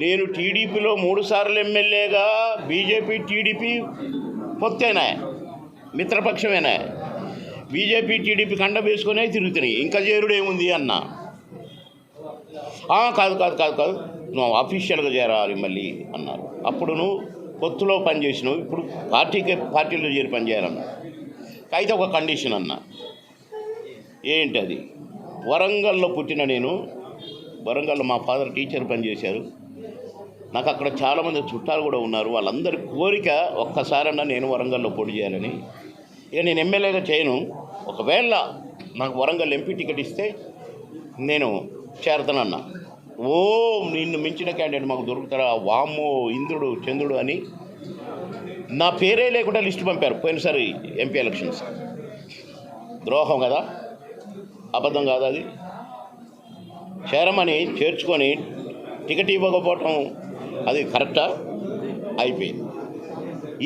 నేను టీడీపీలో 3 సార్లు ఎమ్మెల్యేగా బీజేపీ టీడీపీ పొత్తేనా, మిత్రపక్షమేనా, బీజేపీ టీడీపీ కండ వేసుకునే తిరుగుతున్నాయి, ఇంకా చేరుడు ఏముంది అన్న. కాదు కాదు కాదు కాదు నువ్వు అఫీషియల్గా చేరాలి మళ్ళీ అన్నారు. అప్పుడు నువ్వు పొత్తులో పనిచేసినావు, ఇప్పుడు పార్టీలో చేరి పనిచేయాలన్నా. అయితే ఒక కండిషన్ అన్న. ఏంటి అది? వరంగల్లో పుట్టిన నేను, వరంగల్లో మా ఫాదర్ టీచర్ పనిచేశారు. నాకు అక్కడ చాలామంది చుట్టాలు కూడా ఉన్నారు. వాళ్ళందరి కోరిక ఒక్కసారన్నా నేను వరంగల్లో పోటీ చేయాలని. ఇక నేను ఎమ్మెల్యేగా చేయను, ఒకవేళ నాకు వరంగల్ ఎంపీ టికెట్ ఇస్తే నేను చేరతానన్నా. నిన్ను మించిన క్యాండిడేట్ మాకు దొరుకుతారా, వామ్మో ఇంద్రుడు చంద్రుడు అని నా పేరే లేకుండా లిస్టు పంపారు పోయినసారి ఎంపీ ఎలక్షన్స్. ద్రోహం కదా, అబద్ధం కాదు అది? చేరమని చేర్చుకొని టికెట్ ఇవ్వకపోవటం అది కరెక్టా? అయిపోయింది.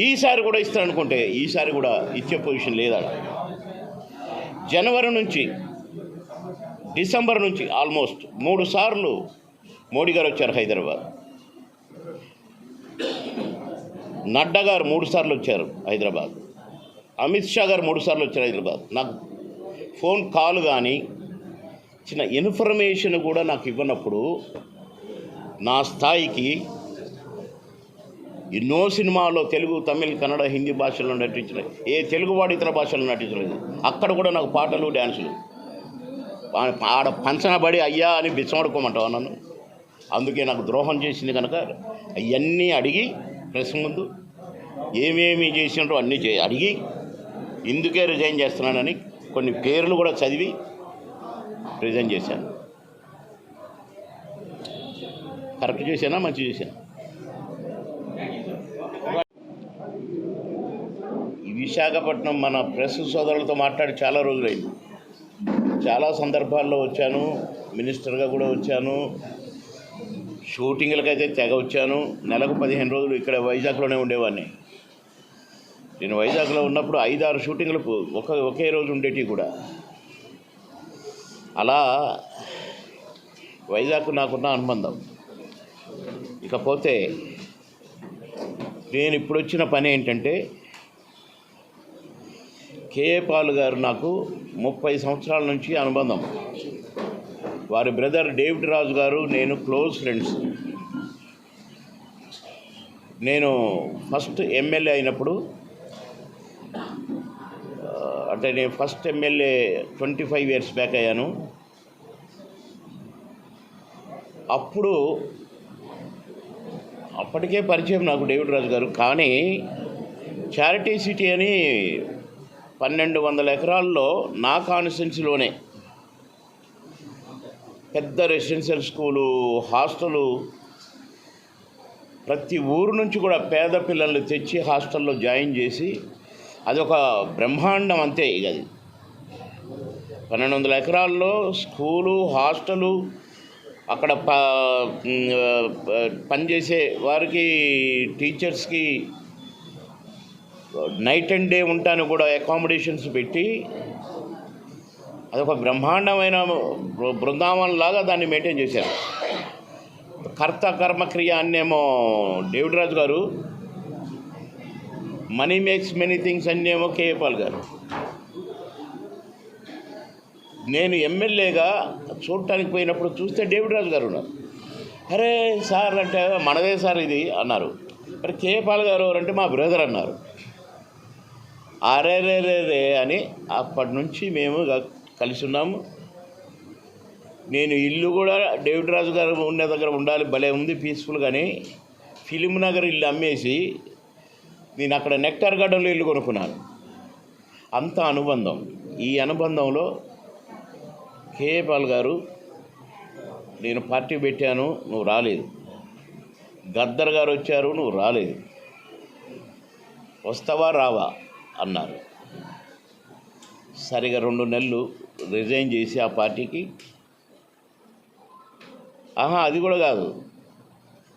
ఈసారి కూడా ఇస్తారనుకుంటే ఈసారి కూడా ఇచ్చే పొజిషన్ లేదా. జనవరి నుంచి డిసెంబర్ నుంచి ఆల్మోస్ట్ 3 సార్లు మోడీ గారు వచ్చారు హైదరాబాద్. నడ్డా గారు 3 సార్లు వచ్చారు హైదరాబాద్. అమిత్ షా గారు 3 సార్లు వచ్చారు హైదరాబాద్. నాకు ఫోన్ కాల్ కానీ చిన్న ఇన్ఫర్మేషన్ కూడా నాకు ఇవ్వనప్పుడు నా స్థాయికి ఎన్నో సినిమాల్లో తెలుగు, తమిళ్, కన్నడ, హిందీ భాషల్లో నటించలేదు. ఏ తెలుగువాడు ఇతర భాషల్లో నటించలేదు. అక్కడ కూడా నాకు పాటలు, డ్యాన్సులు. ఆడ పంచనబడి అయ్యా అని బిచ్చమడుకోమంటావా నన్ను? అందుకే నాకు ద్రోహం చేసింది కనుక అవన్నీ అడిగి ప్రెస్ ముందు ఏమేమి చేసినారో అన్నీ అడిగి ఇందుకే రిజైన్ చేస్తున్నానని కొన్ని పేర్లు కూడా చదివి రిజైన్ చేశాను. కరెక్ట్ చేశానా, మంచి చేశాను? ఈ విశాఖపట్నం మన ప్రెస్ సోదరులతో మాట్లాడి చాలా రోజులైంది. చాలా సందర్భాల్లో వచ్చాను, మినిస్టర్గా కూడా వచ్చాను, షూటింగ్లకైతే తెగ వచ్చాను. నెలకు 15 రోజులు ఇక్కడ వైజాగ్లోనే ఉండేవాడిని. నేను వైజాగ్లో ఉన్నప్పుడు 5-6 షూటింగ్లు ఒకే రోజు ఉండేటివి కూడా. అలా వైజాగ్ నాకున్న అనుబంధం. ఇకపోతే నేను ఇప్పుడు వచ్చిన పని ఏంటంటే, కేఏ పాల్ గారు నాకు 30 సంవత్సరాల నుంచి అనుబంధం. వారి బ్రదర్ డేవిడ్ రాజు గారు నేను క్లోజ్ ఫ్రెండ్స్. నేను ఫస్ట్ ఎమ్మెల్యే అయినప్పుడు, అంటే నేను ఫస్ట్ ఎమ్మెల్యే 25 years బ్యాక్ అయ్యాను. అప్పటికే పరిచయం నాకు డేవిడ్ రాజు గారు. కానీ చారిటీ సిటీ అని 1200 ఎకరాల్లో నా కాన్స్టిట్యున్సీలోనే పెద్ద రెసిడెన్షియల్ స్కూలు, హాస్టలు, ప్రతి ఊరు నుంచి కూడా పేద పిల్లల్ని తెచ్చి హాస్టల్లో జాయిన్ చేసి అదొక బ్రహ్మాండం అంతే. ఇక అది 1200 ఎకరాల్లో స్కూలు, హాస్టలు, అక్కడ పనిచేసే వారికి, టీచర్స్కి నైట్ అండ్ డే ఉంటాను కూడా అకామిడేషన్స్ పెట్టి అదొక బ్రహ్మాండమైన బృందావనం లాగా దాన్ని మెయింటైన్ చేశారు. కర్త కర్మక్రియ అన్నేమో David Raju garu, money makes many things అన్నేమో కేఏ పాల్ గారు. నేను ఎమ్మెల్యేగా చూడటానికి పోయినప్పుడు చూస్తే డేవిడ్ రాజు గారు ఉన్నారు. అరే సార్ అంటే మనదే సార్ ఇది అన్నారు. మరి కేఏ పాల్ గారు అంటే మా బ్రదర్ అన్నారు. అరే రే రే రే అని అప్పటి నుంచి మేము కలిసి ఉన్నాము. నేను ఇల్లు కూడా డేవిడ్ రాజు గారు ఉన్న దగ్గర ఉండాలి, భలే ఉంది పీస్ఫుల్గాని. ఫిలిం నగర్ ఇల్లు అమ్మేసి నేను అక్కడ నెక్టార్ గార్డెన్లో ఇల్లు కొనుక్కున్నాను. అంత అనుబంధం. ఈ అనుబంధంలో కేఏ పాల్ గారు, నేను పార్టీ పెట్టాను, నువ్వు రాలేదు. గద్దర్ గారు వచ్చారు, నువ్వు రాలేదు. వస్తావా రావా అన్నారు. సరిగా 2 నెలలు రిజైన్ చేసి ఆ పార్టీకి, అది కూడా కాదు,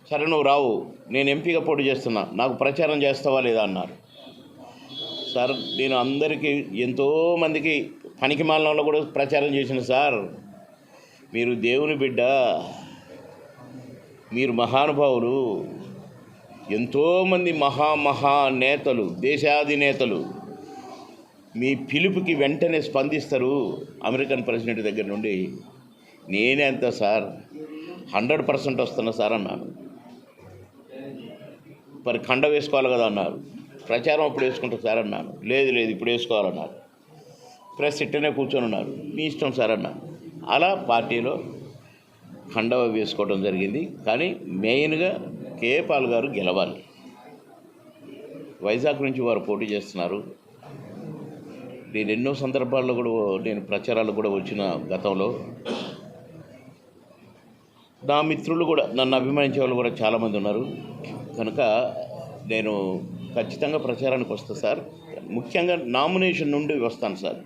సరే నువ్వు రావు, నేను ఎంపీగా పోటీ చేస్తున్నా, నాకు ప్రచారం చేస్తావా లేదా అన్నారు. సార్ నేను అందరికీ, ఎంతోమందికి పనికి మాలలో కూడా ప్రచారం చేసిన సార్, మీరు దేవుని బిడ్డ, మీరు మహానుభావులు, ఎంతోమంది మహా నేతలు, దేశాధినేతలు మీ పిలుపుకి వెంటనే స్పందిస్తారు అమెరికన్ ప్రెసిడెంట్ దగ్గర నుండి. నేనే ఎంత సార్, 100% వస్తున్నా సార్ అన్నాను. మరి కండ వేసుకోవాలి కదా అన్నారు. ప్రచారం అప్పుడు వేసుకుంటా సార్ అన్నాను. లేదు ఇప్పుడు వేసుకోవాలన్నారు. ప్రెస్ ఇట్టనే కూర్చొని ఉన్నారు. మీ ఇష్టం సార్ అన్నాను. అలా పార్టీలో కండవ వేసుకోవడం జరిగింది. కానీ మెయిన్గా కేఏ పాల్ గారు గెలవాలి. వైజాగ్ నుంచి వారు పోటీ చేస్తున్నారు. నేను ఎన్నో సందర్భాల్లో కూడా నేను ప్రచారాలు కూడా వచ్చిన గతంలో. నా మిత్రులు కూడా, నన్ను అభిమానించే వాళ్ళు కూడా చాలామంది ఉన్నారు. కనుక నేను ఖచ్చితంగా ప్రచారానికి వస్తాను సార్. ముఖ్యంగా నామినేషన్ నుండి వస్తాను సార్.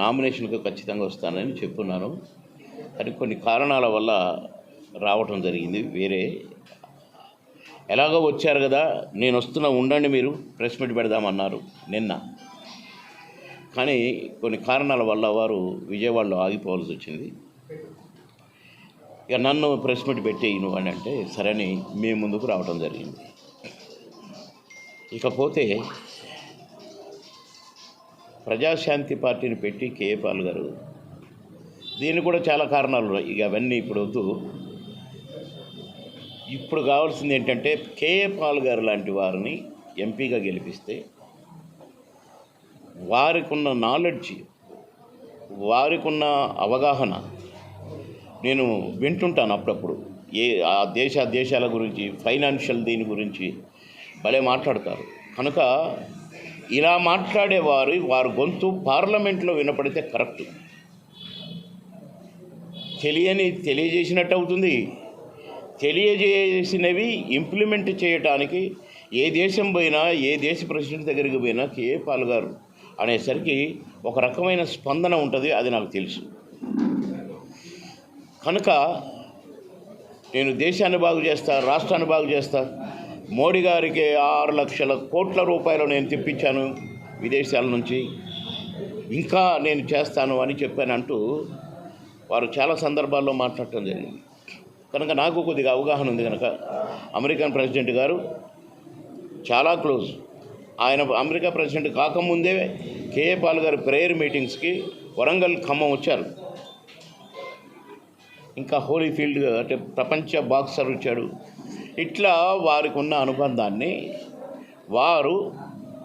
నామినేషన్కి ఖచ్చితంగా వస్తానని చెప్పున్నాను. కానీ కొన్ని కారణాల వల్ల రావటం జరిగింది. వేరే ఎలాగో వచ్చారు కదా, నేను వస్తున్నా, ఉండండి, మీరు ప్రెస్ మీట్ పెడదామన్నారు నిన్న. కానీ కొన్ని కారణాల వల్ల వారు విజయవాడలో ఆగిపోవాల్సి వచ్చింది. ఇక నన్ను ప్రెస్ మీట్ పెట్టేయను అని అంటే సరేని మేము ముందుకు రావడం జరిగింది. ఇకపోతే ప్రజాశాంతి పార్టీని పెట్టి కేఏ పాల్ గారు, దీనికి కూడా చాలా కారణాలు ఉన్నాయి. ఇక అవన్నీ ఇప్పుడు వద్దు. ఇప్పుడు కావాల్సింది ఏంటంటే కేఏ పాల్ గారు లాంటి వారిని ఎంపీగా గెలిపిస్తే వారికి ఉన్న నాలెడ్జ్, వారికి ఉన్న అవగాహన నేను వింటుంటాను అప్పుడప్పుడు. ఆ దేశాల గురించి, ఫైనాన్షియల్ దీని గురించి భలే మాట్లాడతారు. కనుక ఇలా మాట్లాడేవారు, వారి గొంతు పార్లమెంట్లో వినపడితే కరెక్ట్. తెలియజేసినట్టు అవుతుంది. తెలియజేసినవి ఇంప్లిమెంట్ చేయడానికి ఏ దేశం పోయినా, ఏ దేశ ప్రెసిడెంట్ దగ్గరికి పోయినా కేఏ పాల్ గారు అనేసరికి ఒక రకమైన స్పందన ఉంటుంది. అది నాకు తెలుసు. కనుక నేను దేశాన్ని బాగు చేస్తా, రాష్ట్రాన్ని బాగు చేస్తా, మోడీ గారికి 6 లక్షల కోట్ల రూపాయలు నేను తెప్పించాను విదేశాల నుంచి, ఇంకా నేను చేస్తాను అని చెప్పానంటూ వారు చాలా సందర్భాల్లో మాట్లాడటం జరిగింది. కనుక నాకు కొద్దిగా అవగాహన ఉంది. కనుక అమెరికన్ ప్రెసిడెంట్ గారు చాలా క్లోజ్. ఆయన అమెరికా ప్రెసిడెంట్ కాకముందే కేఏ పాల్ గారు ప్రేయర్ మీటింగ్స్కి వరంగల్, ఖమ్మం వచ్చారు. ఇంకా హోలీఫీల్డ్ అంటే ప్రపంచ బాక్సర్ వచ్చాడు. ఇట్లా వారికి ఉన్న అనుబంధాన్ని వారు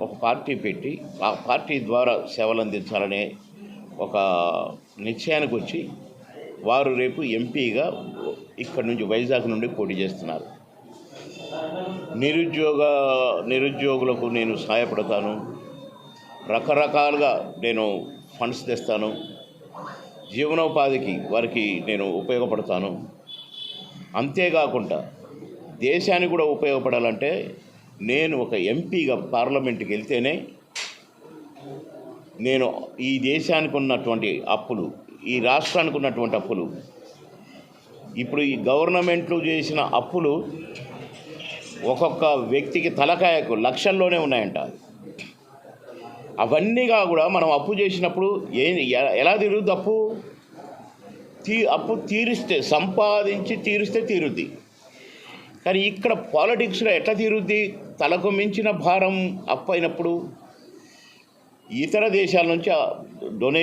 ఒక పార్టీ పెట్టి ఆ పార్టీ ద్వారా సేవలు అందించాలనే ఒక నిశ్చయానికి వచ్చి వారు రేపు ఎంపీగా ఇక్కడ నుంచి వైజాగ్ నుండి పోటీ చేస్తున్నారు. నిరుద్యోగులకు నేను సహాయపడతాను, రకరకాలుగా నేను ఫండ్స్ తెస్తాను, జీవనోపాధికి వారికి నేను ఉపయోగపడతాను. అంతేకాకుండా దేశానికి కూడా ఉపయోగపడాలంటే నేను ఒక ఎంపీగా పార్లమెంట్కి వెళ్తేనే నేను ఈ దేశానికి ఉన్నటువంటి అప్పులు, ఈ రాష్ట్రానికి ఉన్నటువంటి అప్పులు, ఇప్పుడు ఈ గవర్నమెంట్లు చేసిన అప్పులు ఒక్కొక్క వ్యక్తికి తలకాయకు లక్షల్లోనే ఉన్నాయంట. అవన్నీగా కూడా మనం అప్పు చేసినప్పుడు ఎలా తీరుద్ది? అప్పు తీరిస్తే, సంపాదించి తీరిస్తే తీరుద్ది. కానీ ఇక్కడ పాలిటిక్స్లో ఎట్లా తీరుద్ది? తలకు మించిన భారం అప్పు అయినప్పుడు ఇతర దేశాల నుంచి డొనేషన్